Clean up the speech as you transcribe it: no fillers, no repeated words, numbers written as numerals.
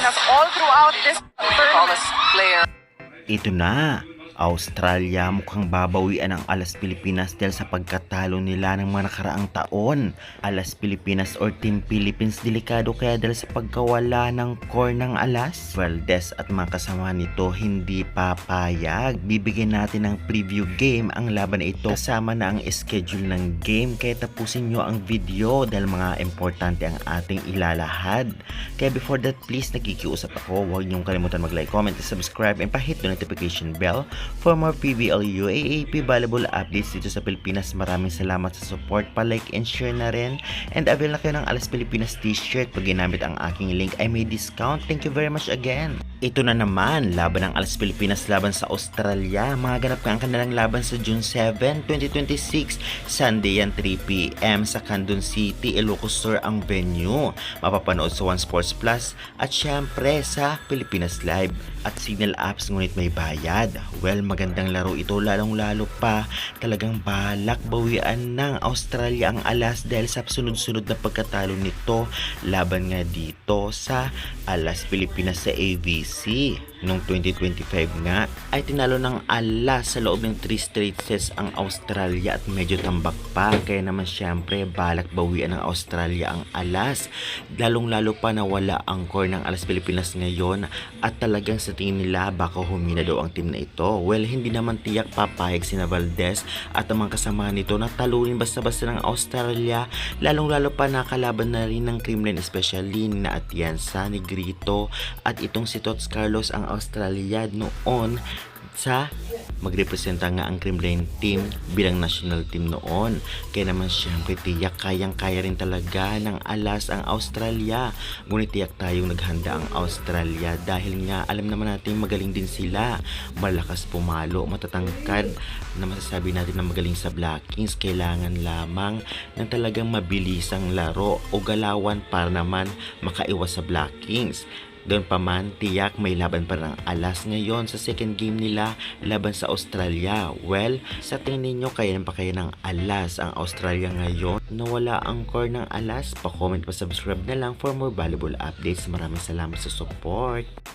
Pilipinas all throughout this tournament. Player. Ito na, Australia mukhang babawian ang Alas Pilipinas dahil sa pagkatalo nila ng mga nakaraang taon. Alas Pilipinas or Team Philippines delikado kaya dahil sa pagkawala ng core ng Alas. Valdez at mga kasama nito hindi papayag. Bibigyan natin ng preview game ang laban na ito kasama na ang schedule ng game, kaya tapusin nyo ang video dahil mga importante ang ating ilalahad. Kaya before that, please nakikiusap ako, huwag nyong kalimutan mag-like, comment, and subscribe, and pa-hit the notification bell for more PBL UAAP valuable updates dito sa Pilipinas. Maraming salamat sa support, pa-like and share na rin. And avail na kayo ng Alas Pilipinas t-shirt. Pag ginamit ang aking link ay may discount. Thank you very much again. Ito na naman, laban ng Alas Pilipinas laban sa Australia. Magaganap ka ang kanilang laban sa June 7, 2026. Sunday yan, 3 PM sa Candon City, Ilocos Sur ang venue. Mapapanood sa One Sports Plus at syempre sa Pilipinas Live at Signal Apps, ngunit may bayad. Well, magandang laro ito, lalong-lalo pa talagang balak bawian ng Australia ang Alas dahil sa sunod-sunod na pagkatalo nito laban nga dito sa Alas Pilipinas sa AVC. Noong 2025 nga ay tinalo ng Alas sa loob ng 3 straight sets ang Australia at medyo tambak pa, kaya naman syempre balak bawian ng Australia ang Alas, lalong-lalo pa na wala ang core ng Alas Pilipinas ngayon at talagang sa tingin nila baka humina daw ang team na ito. Well, hindi naman tiyak papayag sina Valdez at ang mga kasama nito na talunin basta-basta ng Australia, lalong-lalo pa nakalaban na rin ng Kremlin, especially na Atienza, Negrito at itong si Tots Carlos ang Australia noon sa magrepresenta nga ang Kremlin team bilang national team noon. Kaya naman syempre tiyak kayang-kaya rin talaga ng Alas ang Australia. Ngunit tiyak tayong naghanda ang Australia dahil nga alam naman natin magaling din sila. Malakas pumalo, matatangkad na masasabi natin na magaling sa blockings. Kailangan lamang ng talagang mabilisang laro o galawan para naman makaiwas sa blockings. Doon pa man, tiyak may laban pa ng Alas ngayon sa second game nila laban sa Australia. Well, sa tingin ninyo kaya pa kayo ng Alas ang Australia ngayon? Nawala ang core ng Alas? Pa-comment pa, subscribe na lang for more valuable updates. Maraming salamat sa support.